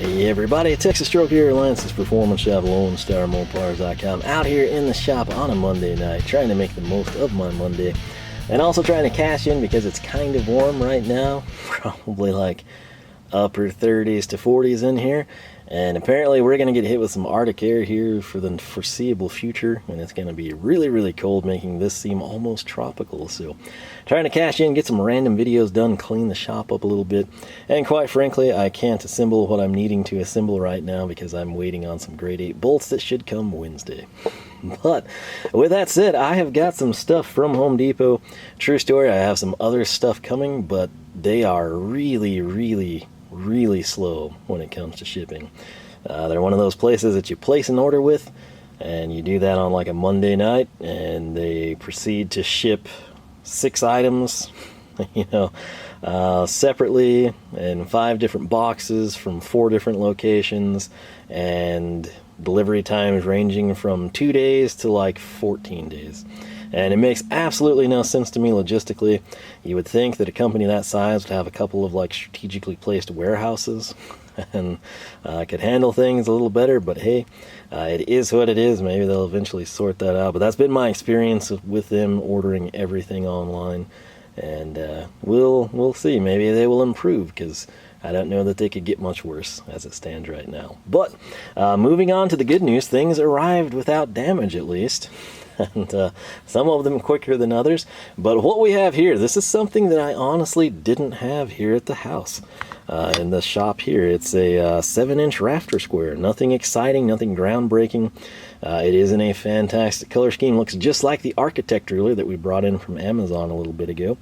Hey everybody, Texas Stroke here, Lance's Performance Shop, Lone Star Mopars.com. Out here in the shop on a Monday night, trying to make the most of my Monday. And also trying to cash in because it's kind of warm right now. Probably like upper 30s to 40s in here. And apparently we're going to get hit with some Arctic air here for the foreseeable future. And it's going to be really, really cold, making this seem almost tropical. So trying to cash in, get some random videos done, clean the shop up a little bit. And quite frankly, I can't assemble what I'm needing to assemble right now because I'm waiting on some grade 8 bolts that should come Wednesday. But with that said, I have got some stuff from Home Depot. True story, I have some other stuff coming, but they are really slow when it comes to shipping. They're one of those places that you place an order with, and you do that on like a Monday night, and they proceed to ship 6 items, separately in 5 different boxes from 4 different locations, and delivery times ranging from 2 days to like 14 days. And it makes absolutely no sense to me logistically. You would think that a company that size would have a couple of like strategically placed warehouses and could handle things a little better, but hey, it is what it is. Maybe they'll eventually sort that out. But that's been my experience with them ordering everything online, and we'll see. Maybe they will improve, because I don't know that they could get much worse as it stands right now. But moving on to the good news, things arrived without damage at least. And some of them quicker than others. But what we have here, this is something that I honestly didn't have here at the house. In the shop here, it's a 7-inch rafter square. Nothing exciting, nothing groundbreaking. It is in a fantastic color scheme. Looks just like the Architect ruler that we brought in from Amazon a little bit ago.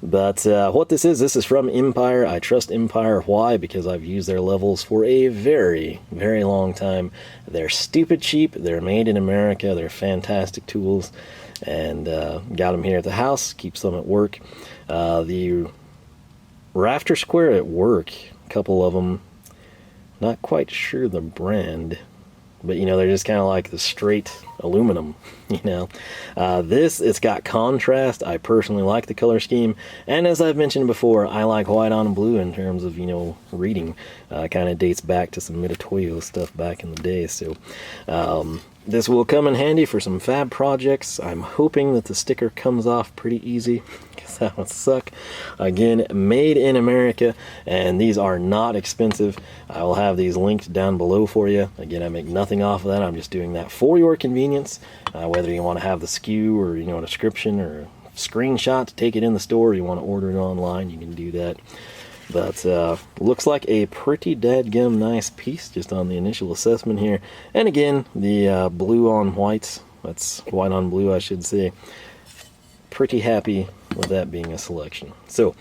But what this is from Empire. I trust Empire. Why? Because I've used their levels for a very long time. They're stupid cheap. They're made in America. They're fantastic tools. And got them here at the house. Keeps them at work. The Rafter Square at work, a couple of them, not quite sure the brand, but they're just kind of like the straight aluminum. It's got contrast. I personally like the color scheme, and as I've mentioned before, I like white on blue in terms of reading. Kind of dates back to some Mitutoyo stuff back in the day. So this will come in handy for some fab projects. I'm hoping that the sticker comes off pretty easy, because that would suck. Again, made in America, and these are not expensive. I will have these linked down below for you. Again, I make nothing off of that. I'm just doing that for your convenience. Whether you want to have the SKU or a description or a screenshot to take it in the store, or you want to order it online, you can do that. But looks like a pretty dadgum nice piece just on the initial assessment here. And again, the blue on whites, that's white on blue I should say. Pretty happy with that being a selection. So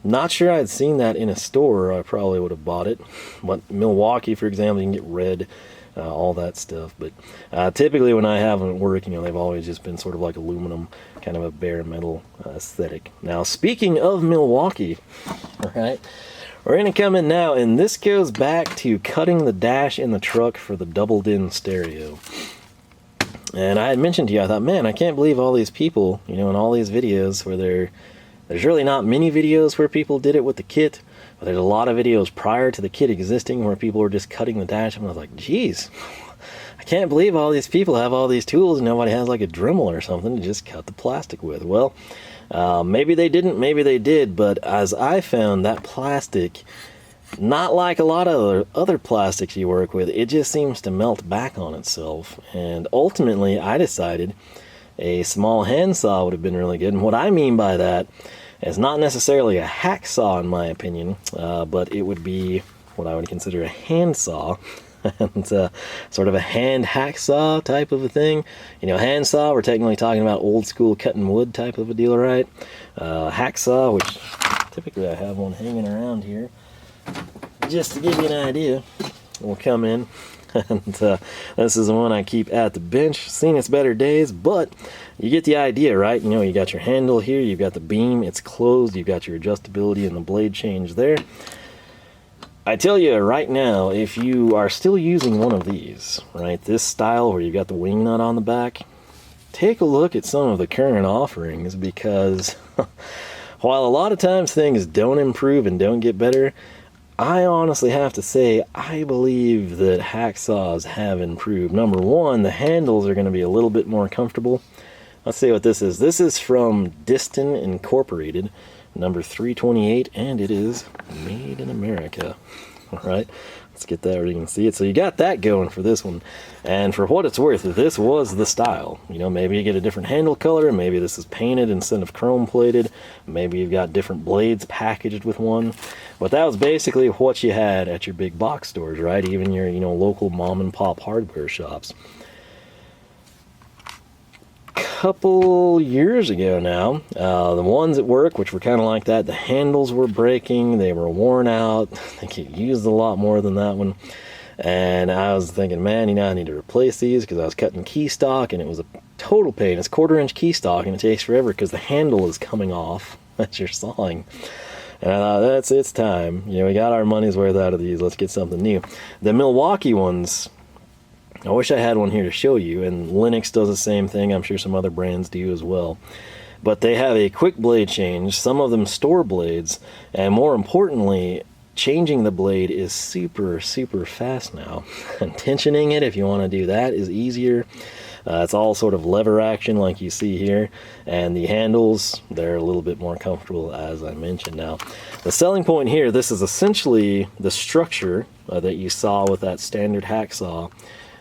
not sure I'd seen that in a store. I probably would have bought it. But Milwaukee, for example, you can get red, all that stuff. But typically when I have them at work, they've always just been sort of like aluminum, kind of a bare metal aesthetic. Now, speaking of Milwaukee, all right, we're going to come in now, and this goes back to cutting the dash in the truck for the double-din stereo. And I had mentioned to you, I thought, man, I can't believe all these people, in all these videos where there's really not many videos where people did it with the kit, but there's a lot of videos prior to the kit existing where people were just cutting the dash, and I was like, geez, I can't believe all these people have all these tools and nobody has like a Dremel or something to just cut the plastic with. Well, maybe they didn't, maybe they did, but as I found, that plastic, not like a lot of other plastics you work with, it just seems to melt back on itself. And ultimately, I decided a small handsaw would have been really good. And what I mean by that is not necessarily a hacksaw, in my opinion, but it would be what I would consider a handsaw. And sort of a hand hacksaw type of a thing. Handsaw, we're technically talking about old school cutting wood type of a deal, right? Hacksaw, which typically I have one hanging around here, just to give you an idea, will come in. And this is the one I keep at the bench. Seen its better days, but you get the idea, right? You got your handle here, you've got the beam, it's closed, you've got your adjustability and the blade change there. I tell you right now, if you are still using one of these, right, this style where you've got the wing nut on the back, take a look at some of the current offerings, because while a lot of times things don't improve and don't get better, I honestly have to say, I believe that hacksaws have improved. Number one, the handles are going to be a little bit more comfortable. Let's see what this is. This is from Diston Incorporated, number 328, and it is made in America. All right, let's get that where you can see it. So you got that going for this one. And for what it's worth, this was the style. You know, maybe you get a different handle color, maybe this is painted instead of chrome plated, maybe you've got different blades packaged with one. But that was basically what you had at your big box stores, right? Even your, you know, local mom and pop hardware shops. Couple years ago now, the ones at work, which were kind of like that, the handles were breaking, they were worn out, they get used a lot more than that one. And I was thinking, man, you know, I need to replace these because I was cutting key stock and it was a total pain. It's 1/4 inch key stock and it takes forever because the handle is coming off as you're sawing. And I thought, it's time. You know, we got our money's worth out of these. Let's get something new. The Milwaukee ones, I wish I had one here to show you, and Linux does the same thing. I'm sure some other brands do as well. But they have a quick blade change. Some of them store blades, and more importantly, changing the blade is super, super fast now. And tensioning it, if you want to do that, is easier. It's all sort of lever action like you see here, and the handles, they're a little bit more comfortable, as I mentioned. Now, the selling point here, this is essentially the structure that you saw with that standard hacksaw,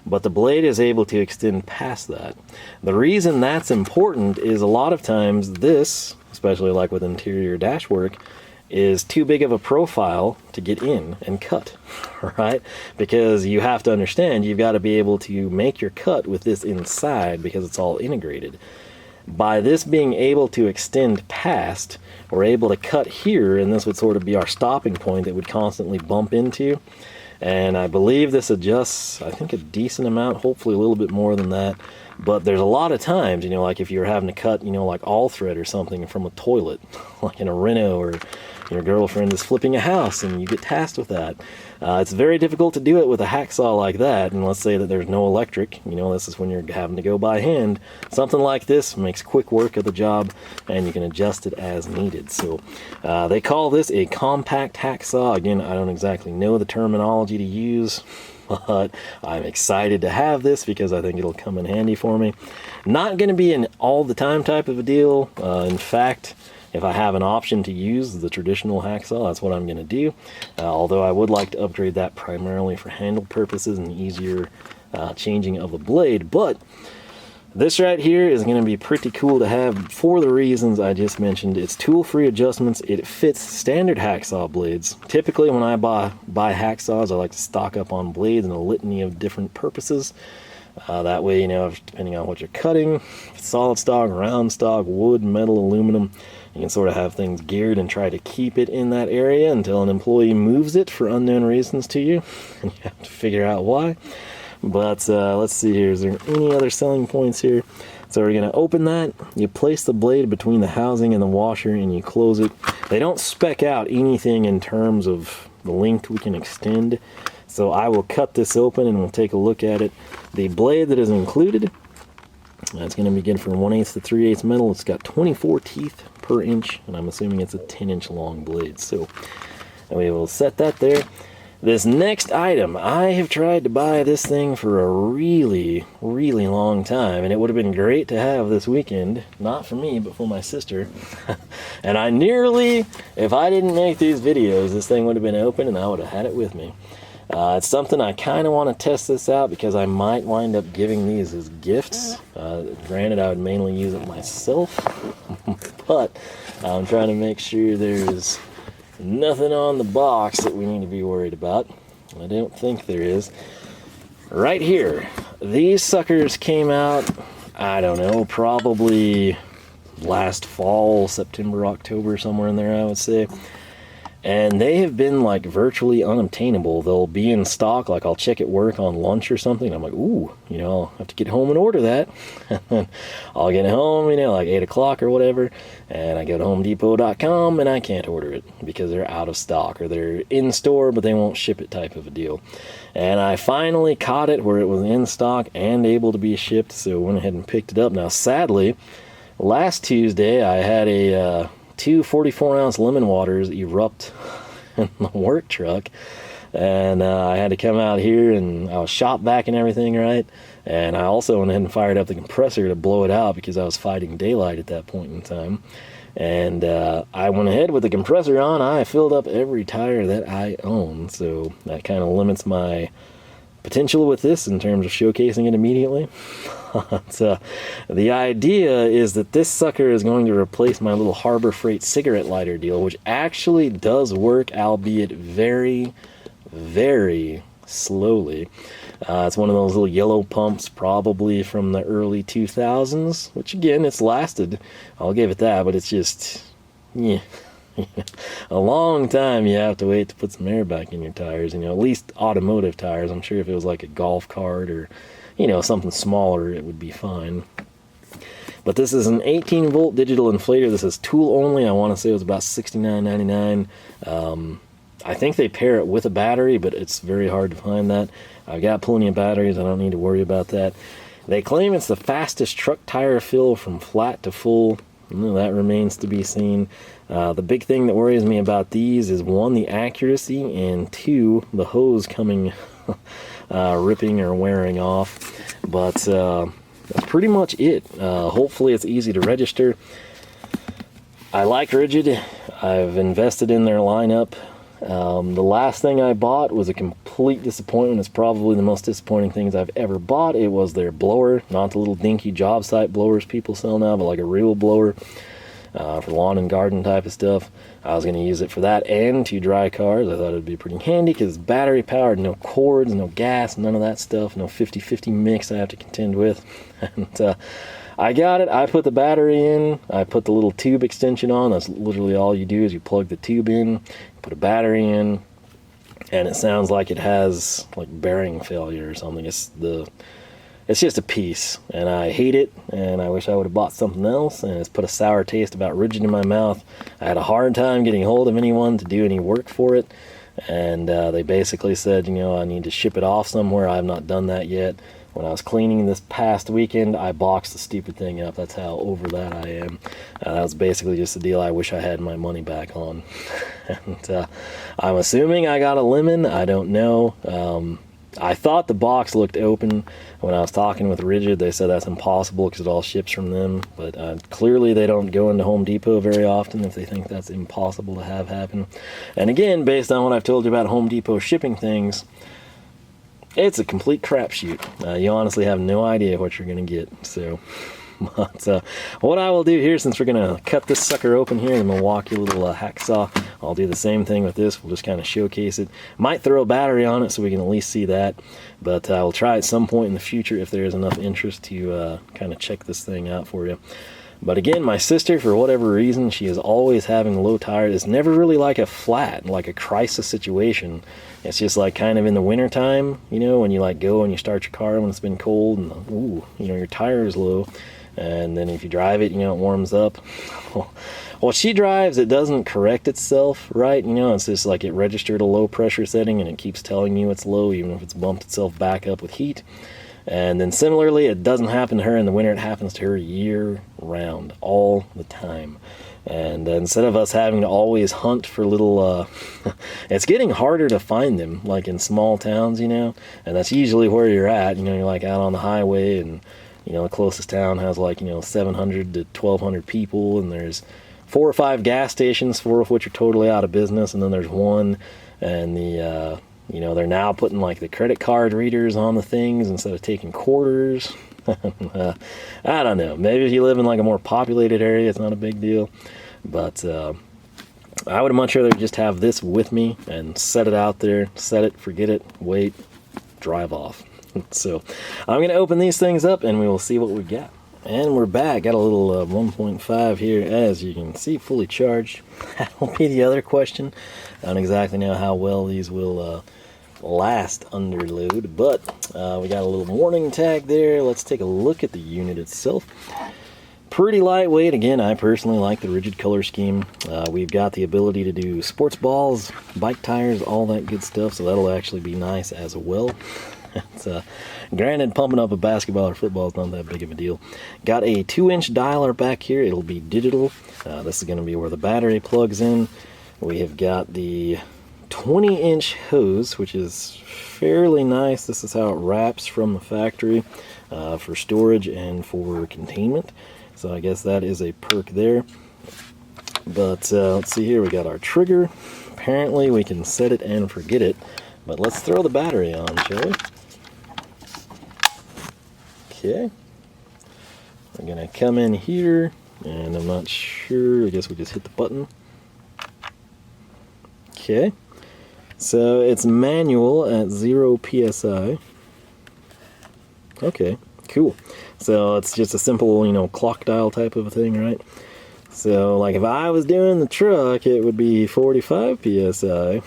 but the blade is able to extend past that. The reason that's important is a lot of times this, especially like with interior dash work, is too big of a profile to get in and cut, right? Because you have to understand, you've got to be able to make your cut with this inside because it's all integrated. By this being able to extend past, we're able to cut here, and this would sort of be our stopping point that would constantly bump into. And I believe this adjusts, I think, a decent amount, hopefully a little bit more than that. But there's a lot of times, you know, like if you're having to cut, you know, like all thread or something from a toilet, like in a reno, or your girlfriend is flipping a house and you get tasked with that. It's very difficult to do it with a hacksaw like that, and let's say that there's no electric, you know, this is when you're having to go by hand. Something like this makes quick work of the job, and you can adjust it as needed. So they call this a compact hacksaw. Again, I don't exactly know the terminology to use, but I'm excited to have this because I think it'll come in handy for me. Not going to be an all the time type of a deal. In fact, if I have an option to use the traditional hacksaw, that's what I'm going to do. Although I would like to upgrade that primarily for handle purposes and easier changing of the blade. But this right here is going to be pretty cool to have for the reasons I just mentioned. It's tool-free adjustments. It fits standard hacksaw blades. Typically when I buy hacksaws, I like to stock up on blades in a litany of different purposes. That way, you know, depending on what you're cutting, solid stock, round stock, wood, metal, aluminum, you can sort of have things geared and try to keep it in that area until an employee moves it for unknown reasons to you, and you have to figure out why. But let's see here, is there any other selling points here? So we're going to open that, you place the blade between the housing and the washer, and you close it. They don't spec out anything in terms of the length we can extend, so I will cut this open and we'll take a look at it. The blade that is included, that's going to be good for 1/8 to 3/8 metal. It's got 24 teeth per inch, and I'm assuming it's a 10-inch long blade. So we will set that there. This next item, I have tried to buy this thing for a really, really long time, and it would have been great to have this weekend. Not for me, but for my sister. And I nearly, if I didn't make these videos, this thing would have been open and I would have had it with me. It's something I kind of want to test this out because I might wind up giving these as gifts. Granted, I would mainly use it myself, but I'm trying to make sure there's nothing on the box that we need to be worried about. I don't think there is. Right here, these suckers came out, I don't know, probably last fall, September, October, somewhere in there, I would say. And they have been like virtually unobtainable. They'll be in stock, like I'll check at work on lunch or something. I'm like, ooh, you know, I'll have to get home and order that. I'll get home, you know, like 8 o'clock or whatever, and I go to HomeDepot.com and I can't order it because they're out of stock, or they're in store but they won't ship it type of a deal. And I finally caught it where it was in stock and able to be shipped, so I went ahead and picked it up. Now, sadly, last Tuesday I had a 2 44-ounce lemon waters erupt in the work truck, and I had to come out here, and I was shop vac and everything, right? And I also went ahead and fired up the compressor to blow it out because I was fighting daylight at that point in time. And I went ahead with the compressor on. I filled up every tire that I own, so that kind of limits my potential with this in terms of showcasing it immediately. So, the idea is that this sucker is going to replace my little Harbor Freight cigarette lighter deal, which actually does work, albeit very, very slowly. It's one of those little yellow pumps, probably from the early 2000s, which again, it's lasted. I'll give it that, but it's just, yeah, a long time you have to wait to put some air back in your tires, you know, at least automotive tires. I'm sure if it was like a golf cart or, you know, something smaller, it would be fine. But this is an 18-volt digital inflator. This is tool only. I want to say it was about $69.99. I think they pair it with a battery, but it's very hard to find that. I've got plenty of batteries. I don't need to worry about that. They claim it's the fastest truck tire fill from flat to full. That remains to be seen. The big thing that worries me about these is, one, the accuracy, and two, the hose coming ripping or wearing off. But that's pretty much it. Hopefully it's easy to register. I like Ridgid. I've invested in their lineup. The last thing I bought was a complete disappointment. It's probably the most disappointing things I've ever bought. It was their blower, not the little dinky job site blowers people sell now, but like a real blower for lawn and garden type of stuff. I was going to use it for that and to dry cars. I thought it would be pretty handy because it's battery powered, no cords, no gas, none of that stuff, no 50-50 mix I have to contend with. And I got it. I put the battery in. I put the little tube extension on. That's literally all you do is you plug the tube in, put a battery in, and it sounds like it has like bearing failure or something. It's just a piece, and I hate it, and I wish I would have bought something else, and it's put a sour taste about Ridgid in my mouth. I had a hard time getting hold of anyone to do any work for it, and they basically said, you know, I need to ship it off somewhere. I have not done that yet. When I was cleaning this past weekend, I boxed the stupid thing up. That's how over that I am. That was basically just a deal I wish I had my money back on. And I'm assuming I got a lemon. I don't know. I thought the box looked open. When I was talking with Ridgid, they said that's impossible because it all ships from them. But clearly they don't go into Home Depot very often if they think that's impossible to have happen. And again, based on what I've told you about Home Depot shipping things, it's a complete crapshoot. You honestly have no idea what you're going to get. So, but what I will do here, since we're going to cut this sucker open here in the Milwaukee little hacksaw, I'll do the same thing with this. We'll just kind of showcase it. Might throw a battery on it so we can at least see that. But I will try at some point in the future if there is enough interest to kind of check this thing out for you. But again, my sister, for whatever reason, she is always having low tires. It's never really like a flat, like a crisis situation. It's just like kind of in the wintertime, you know, when you like go and you start your car when it's been cold and, ooh, you know, your tire is low. And then if you drive it, you know, it warms up. Well, she drives, it doesn't correct itself, right? You know, it's just like it registered a low pressure setting and it keeps telling you it's low, even if it's bumped itself back up with heat. And then similarly, it doesn't happen to her in the winter. It happens to her year round, all the time. And instead of us having to always hunt for little, it's getting harder to find them, like in small towns, you know, and that's usually where you're at. You know, you're like out on the highway and, you know, the closest town has like, you know, 700 to 1,200 people, and there's 4 or 5 gas stations, 4 of which are totally out of business, and then there's one, and the, you know, they're now putting like the credit card readers on the things instead of taking quarters. I don't know. Maybe if you live in like a more populated area, it's not a big deal. But I would much rather just have this with me and set it out there, set it, forget it, wait, drive off. So I'm going to open these things up and we will see what we got. And we're back. Got a little 1.5 here, as you can see, fully charged. That will be the other question. I don't exactly know how well these will last under load, but we got a little warning tag there. Let's take a look at the unit itself. Pretty lightweight. Again, I personally like the Ridgid color scheme. We've got the ability to do sports balls, bike tires, all that good stuff, so that'll actually be nice as well. It's, granted, pumping up a basketball or football is not that big of a deal. Got a 2-inch dialer back here. It'll be digital. This is going to be where the battery plugs in. We have got the 20-inch hose, which is fairly nice. This is how it wraps from the factory for storage and for containment. So I guess that is a perk there. But let's see here, we got our trigger. Apparently we can set it and forget it. But let's throw the battery on, shall we? Okay. We're going to come in here, and I'm not sure, I guess we just hit the button. Okay. So it's manual at 0 psi. Okay, cool. So it's just a simple, you know, clock dial type of a thing, right? So like if I was doing the truck, it would be 45 psi,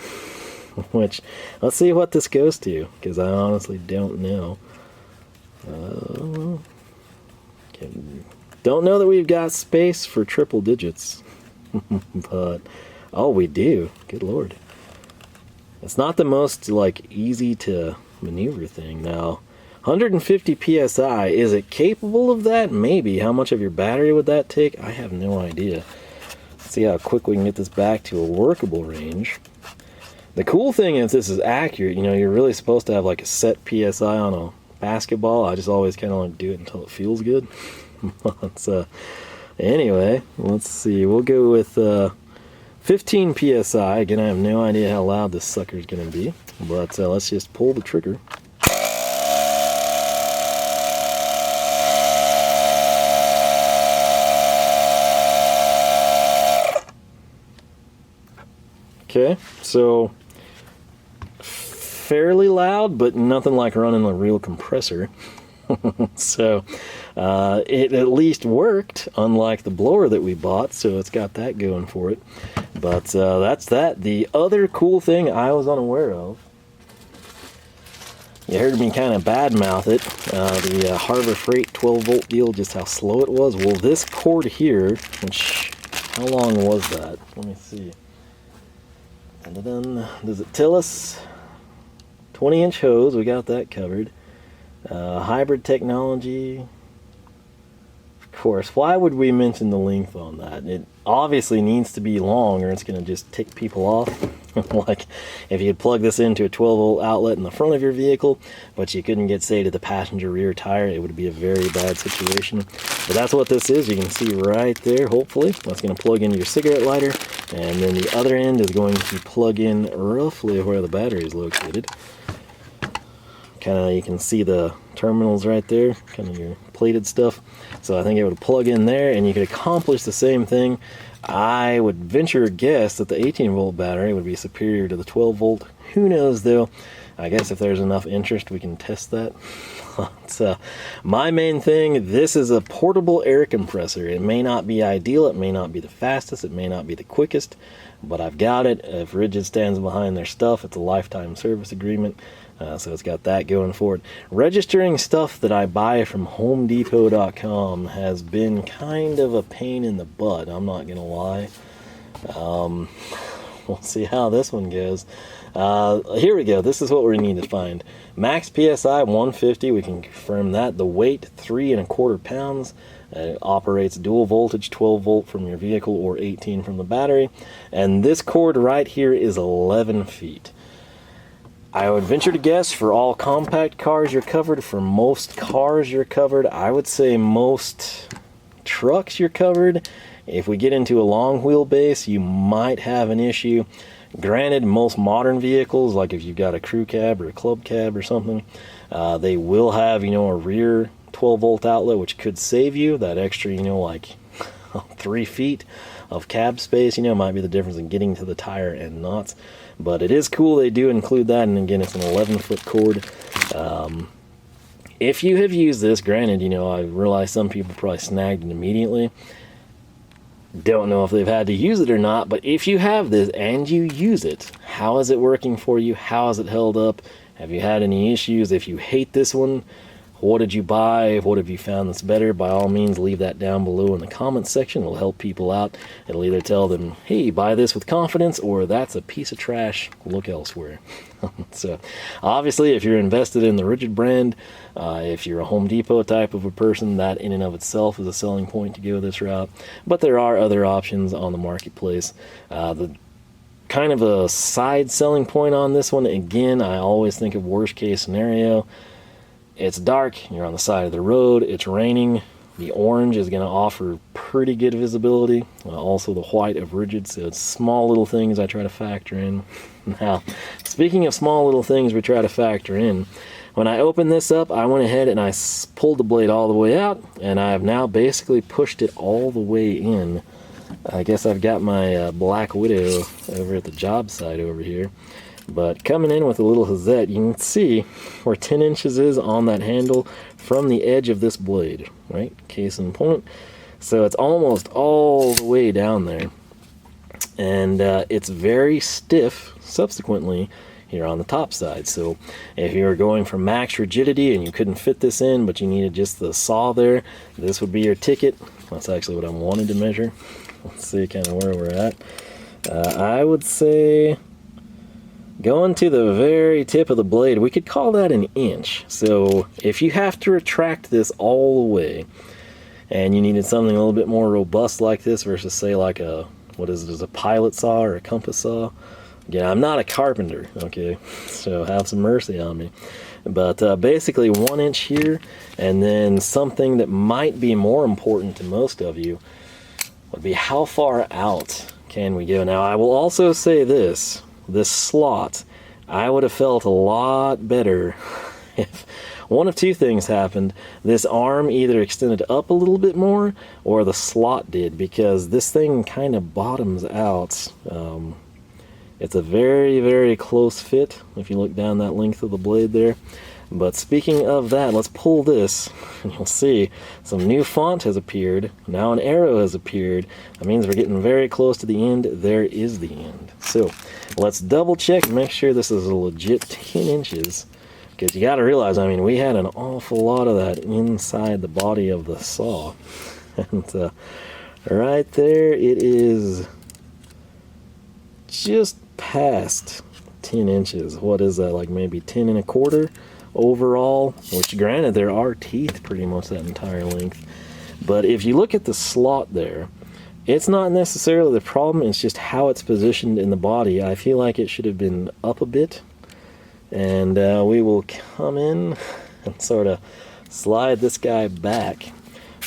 which let's see what this goes to, because I honestly don't know. Don't know that we've got space for triple digits, but oh, we do. Good lord. It's not the most like easy to maneuver thing. Now 150 psi, is it capable of that? Maybe. How much of your battery would that take? I have no idea. Let's see how quick we can get this back to a workable range. The cool thing is this is accurate. You know, you're really supposed to have like a set psi on a basketball. I just always kind of like do it until it feels good. But, anyway, let's see. We'll go with 15 psi. Again, I have no idea how loud this sucker is going to be. But let's just pull the trigger. Okay, so fairly loud, but nothing like running a real compressor. So it at least worked, unlike the blower that we bought, so it's got that going for it. But that's that. The other cool thing I was unaware of, you heard me kind of badmouth it, the Harbor Freight 12 volt deal, just how slow it was. Well, this cord here, which, how long was that? Let me see. Does it tell us? 20-inch hose, we got that covered. Hybrid technology. Of course, why would we mention the length on that? It obviously needs to be long or it's going to just tick people off. Like if you could plug this into a 12 volt outlet in the front of your vehicle, but you couldn't get, say, to the passenger rear tire, it would be a very bad situation. But that's what this is. You can see right there, hopefully. That's going to plug into your cigarette lighter, and then the other end is going to plug in roughly where the battery is located. Kind of, you can see the terminals right there, kind of your plated stuff. So I think it would plug in there and you could accomplish the same thing. I would venture a guess that the 18 volt battery would be superior to the 12 volt. Who knows though? I guess if there's enough interest we can test that. So my main thing, this is a portable air compressor. It may not be ideal, it may not be the fastest, it may not be the quickest, but I've got it. If Ridgid stands behind their stuff, it's a lifetime service agreement. So it's got that going for it. Registering stuff that I buy from HomeDepot.com has been kind of a pain in the butt, I'm not going to lie. We'll see how this one goes. Here we go. This is what we need to find. Max PSI 150. We can confirm that. The weight 3¼ pounds. It operates dual voltage, 12 volt from your vehicle or 18 from the battery. And this cord right here is 11 feet. I would venture to guess for all compact cars you're covered. For most cars you're covered. I would say most trucks you're covered. If we get into a long wheelbase, you might have an issue. Granted, most modern vehicles, like if you've got a crew cab or a club cab or something, they will have, you know, a rear 12 volt outlet, which could save you that extra, you know, like 3 feet of cab space. You know, might be the difference in getting to the tire and not. But it is cool they do include that, and again, it's an 11-foot cord. If you have used this, granted, you know, I realize some people probably snagged it immediately. Don't know if they've had to use it or not, but if you have this and you use it, how is it working for you? How is it held up? Have you had any issues? If you hate this one, what did you buy? What have you found that's better? By all means, leave that down below in the comments section. It'll help people out. It'll either tell them, hey, buy this with confidence, or that's a piece of trash, look elsewhere. So, obviously, if you're invested in the Ridgid brand, if you're a Home Depot type of a person, that in and of itself is a selling point to go this route. But there are other options on the marketplace. The kind of a side selling point on this one. Again, I always think of worst case scenario. It's dark, you're on the side of the road, it's raining. The orange is going to offer pretty good visibility. Also the white of Ridgid, so it's small little things I try to factor in. Now, speaking of small little things we try to factor in, when I opened this up, I went ahead and I pulled the blade all the way out, and I have now basically pushed it all the way in. I guess I've got my Black Widow over at the job site over here. But coming in with a little Hazette, you can see where 10 inches is on that handle from the edge of this blade, right? Case in point. So it's almost all the way down there. And it's very stiff subsequently here on the top side. So if you were going for max rigidity and you couldn't fit this in, but you needed just the saw there, this would be your ticket. That's actually what I wanted to measure. Let's see kind of where we're at. I would say going to the very tip of the blade, we could call that an inch. So if you have to retract this all the way and you needed something a little bit more robust like this versus say like a, what is it, a pilot saw or a compass saw? Again, I'm not a carpenter, okay, so have some mercy on me. But basically 1 inch here, and then something that might be more important to most of you would be how far out can we go. Now I will also say this slot, I would have felt a lot better if one of two things happened. This arm either extended up a little bit more or the slot did, because this thing kind of bottoms out. It's a very, very close fit if you look down that length of the blade there. But speaking of that, let's pull this and you'll see some new font has appeared. Now an arrow has appeared. That means we're getting very close to the end. There is the end. So let's double check and make sure this is a legit 10 inches. Because you got to realize, I mean, we had an awful lot of that inside the body of the saw. And right there it is just past 10 inches. What is that, like maybe 10 1/4 overall? Which granted, there are teeth pretty much that entire length. But if you look at the slot there, it's not necessarily the problem, it's just how it's positioned in the body. I feel like it should have been up a bit. And we will come in and sort of slide this guy back.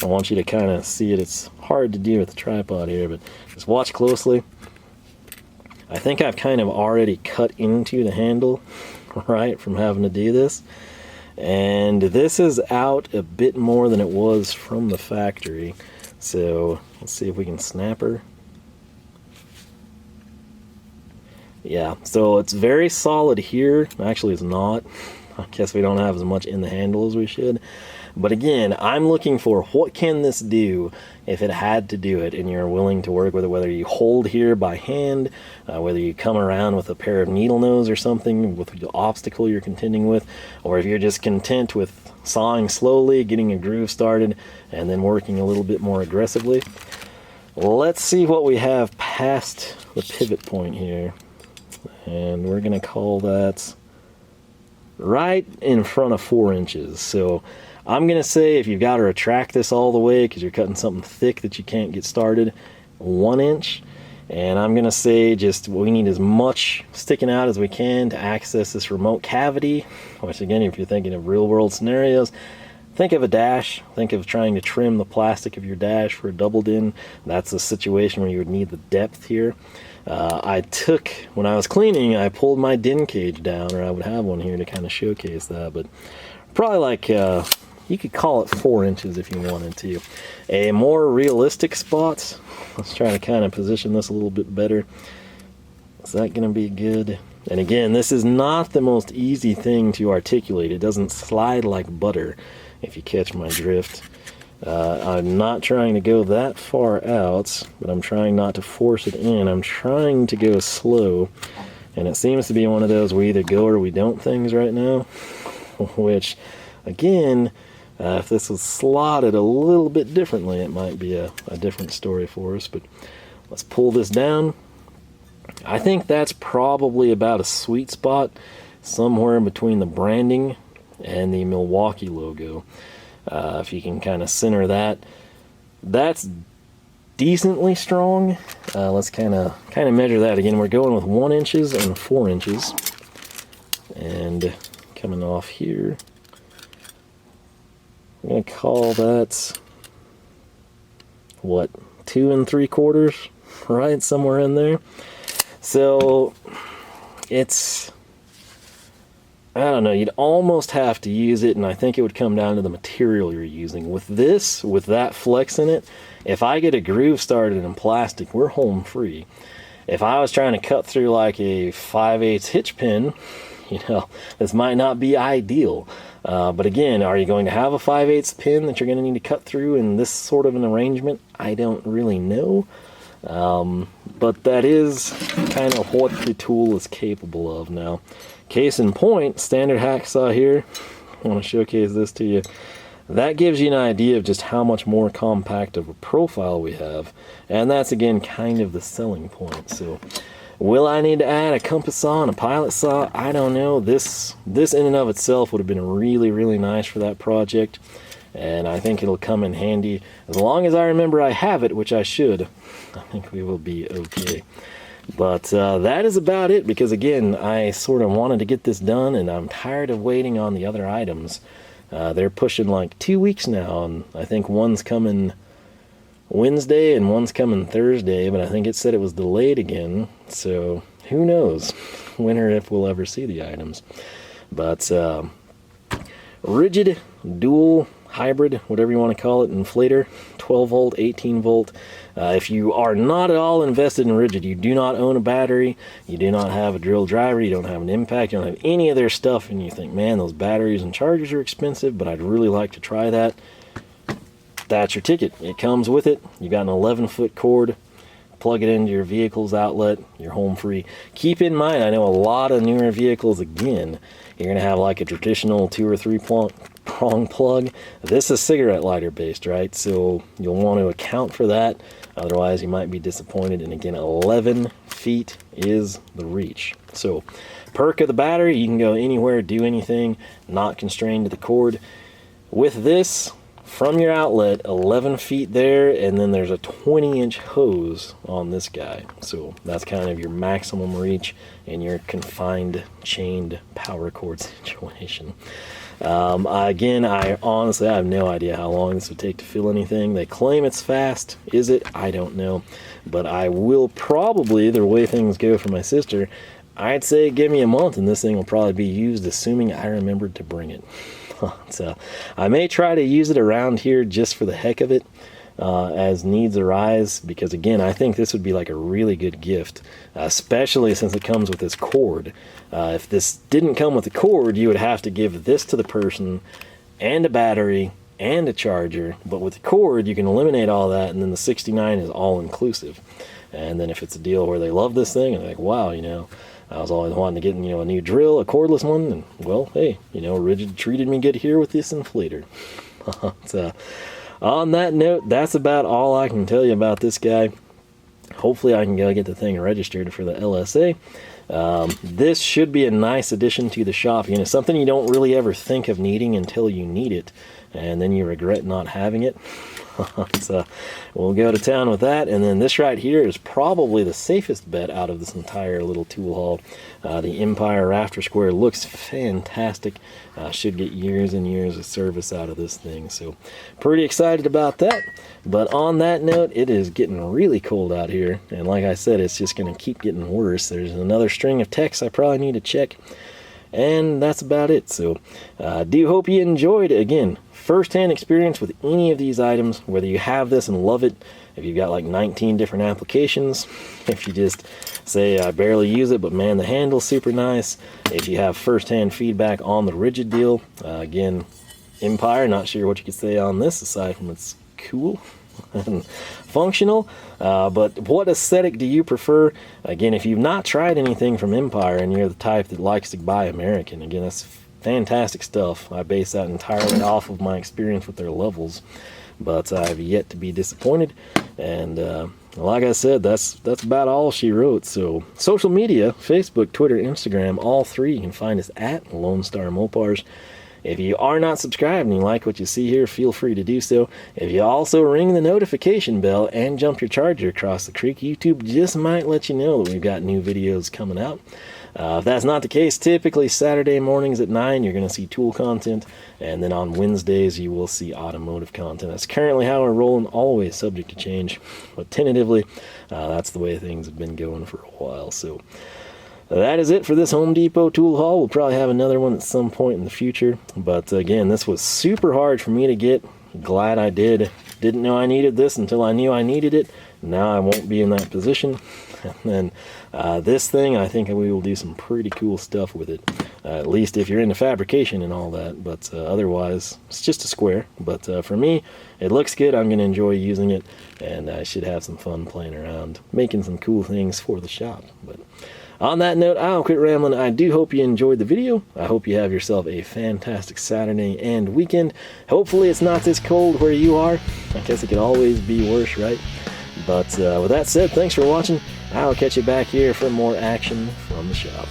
I want you to kind of see it. It's hard to do with the tripod here, but just watch closely. I think I've kind of already cut into the handle, right, from having to do this. And this is out a bit more than it was from the factory. So let's see if we can snap her. Yeah, so it's very solid here. Actually, it's not. I guess we don't have as much in the handle as we should. But again, I'm looking for what can this do if it had to do it and you're willing to work with it, whether you hold here by hand, whether you come around with a pair of needle nose or something with the obstacle you're contending with, or if you're just content with sawing slowly, getting a groove started, and then working a little bit more aggressively. Let's see what we have past the pivot point here. And we're going to call that right in front of 4 inches. So I'm going to say if you've got to retract this all the way because you're cutting something thick that you can't get started, 1 inch. And I'm going to say just we need as much sticking out as we can to access this remote cavity, which again, if you're thinking of real world scenarios, think of a dash. Think of trying to trim the plastic of your dash for a doubled in. That's a situation where you would need the depth here. When I was cleaning, I pulled my din cage down, or I would have one here to kind of showcase that, but probably like, you could call it 4 inches if you wanted to. A more realistic spot, let's try to kind of position this a little bit better. Is that going to be good? And again, this is not the most easy thing to articulate. It doesn't slide like butter, if you catch my drift. I'm not trying to go that far out, but I'm trying not to force it in. I'm trying to go slow, and it seems to be one of those we either go or we don't things right now, which, again, if this was slotted a little bit differently, it might be a different story for us. But let's pull this down. I think that's probably about a sweet spot, somewhere in between the branding and the Milwaukee logo. If you can kind of center that, that's decently strong. Let's kind of measure that again. We're going with 1 inches and 4 inches, and coming off here, I'm gonna call that, what, 2 3/4, right, somewhere in there. So it's, I don't know, you'd almost have to use it, and I think it would come down to the material you're using. With this, with that flex in it, if I get a groove started in plastic, we're home free. If I was trying to cut through like a 5/8 hitch pin, you know, this might not be ideal. But again, are you going to have a 5/8 pin that you're going to need to cut through in this sort of an arrangement? I don't really know. But that is kind of what the tool is capable of. Now, case in point, standard hacksaw here. I want to showcase this to you. That gives you an idea of just how much more compact of a profile we have. And that's, again, kind of the selling point. So, will I need to add a compass saw and a pilot saw? I don't know. This in and of itself would have been really, really nice for that project. And I think it'll come in handy. As long as I remember I have it, which I should, I think we will be okay. But that is about it, because again, I sort of wanted to get this done, and I'm tired of waiting on the other items. They're pushing like 2 weeks now, and I think one's coming Wednesday and one's coming Thursday, but I think it said it was delayed again, so who knows when or if we'll ever see the items. But Ridgid dual hybrid, whatever you want to call it, inflator, 12 volt, 18 volt. If you are not at all invested in Ridgid, you do not own a battery, you do not have a drill driver, you don't have an impact, you don't have any of their stuff, and you think, man, those batteries and chargers are expensive, but I'd really like to try that, that's your ticket. It comes with it. You got an 11-foot cord, plug it into your vehicle's outlet, you're home free. Keep in mind, I know a lot of newer vehicles, again, you're going to have like a traditional 2 or 3 prong plug. This is cigarette lighter based, right? So you'll want to account for that. Otherwise, you might be disappointed. And again, 11 feet is the reach. So, perk of the battery, you can go anywhere, do anything, not constrained to the cord. With this, from your outlet, 11 feet there, and then there's a 20-inch hose on this guy. So that's kind of your maximum reach in your confined, chained power cord situation. Again, I honestly have no idea how long this would take to fill anything. They claim it's fast. Is it? I don't know. But I will probably, the way things go for my sister, I'd say give me a month and this thing will probably be used, assuming I remembered to bring it. So I may try to use it around here just for the heck of it, as needs arise, because again, I think this would be like a really good gift, especially since it comes with this cord. If this didn't come with a cord, you would have to give this to the person and a battery and a charger, but with the cord you can eliminate all that, and then the 69 is all inclusive. And then if it's a deal where they love this thing and they're like, wow, you know, I was always wanting to get, you know, a new drill, a cordless one, and well, hey, you know, Ridgid treated me good here with this inflator. So on that note, that's about all I can tell you about this guy. Hopefully I can go get the thing registered for the LSA. This should be a nice addition to the shop. You know, something you don't really ever think of needing until you need it, and then you regret not having it. So we'll go to town with that. And then this right here is probably the safest bet out of this entire little tool haul. The Empire Rafter Square looks fantastic. Should get years and years of service out of this thing. So pretty excited about that. But on that note, it is getting really cold out here. And like I said, it's just going to keep getting worse. There's another string of texts I probably need to check. And that's about it. So I do hope you enjoyed, again, first-hand experience with any of these items, whether you have this and love it, if you've got like 19 different applications, if you just say I barely use it, but man, the handle's super nice, if you have first-hand feedback on the Ridgid deal, again, Empire, not sure what you could say on this aside from it's cool and functional, but what aesthetic do you prefer? Again, if you've not tried anything from Empire and you're the type that likes to buy American, again, that's fantastic stuff. I base that entirely off of my experience with their levels, but I've yet to be disappointed. And like I said, that's about all she wrote. So social media, Facebook, Twitter, Instagram, all three, you can find us at Lone Star Mopars. If you are not subscribed and you like what you see here, feel free to do so. If you also ring the notification bell and jump your charger across the creek, YouTube just might let you know that we've got new videos coming out. If that's not the case, typically Saturday mornings at 9 you're going to see tool content, and then on Wednesdays you will see automotive content. That's currently how we're rolling, always subject to change, but tentatively that's the way things have been going for a while. So that is it for this Home Depot tool haul. We'll probably have another one at some point in the future, but again, this was super hard for me to get. Glad I did. Didn't know I needed this until I knew I needed it. Now I won't be in that position. And then this thing, I think we will do some pretty cool stuff with it, at least if you're into fabrication and all that. But otherwise, it's just a square. But for me, it looks good. I'm going to enjoy using it, and I should have some fun playing around, making some cool things for the shop. But on that note, I'll quit rambling. I do hope you enjoyed the video. I hope you have yourself a fantastic Saturday and weekend. Hopefully it's not this cold where you are. I guess it could always be worse, right? But with that said, thanks for watching. I'll catch you back here for more action from the shop.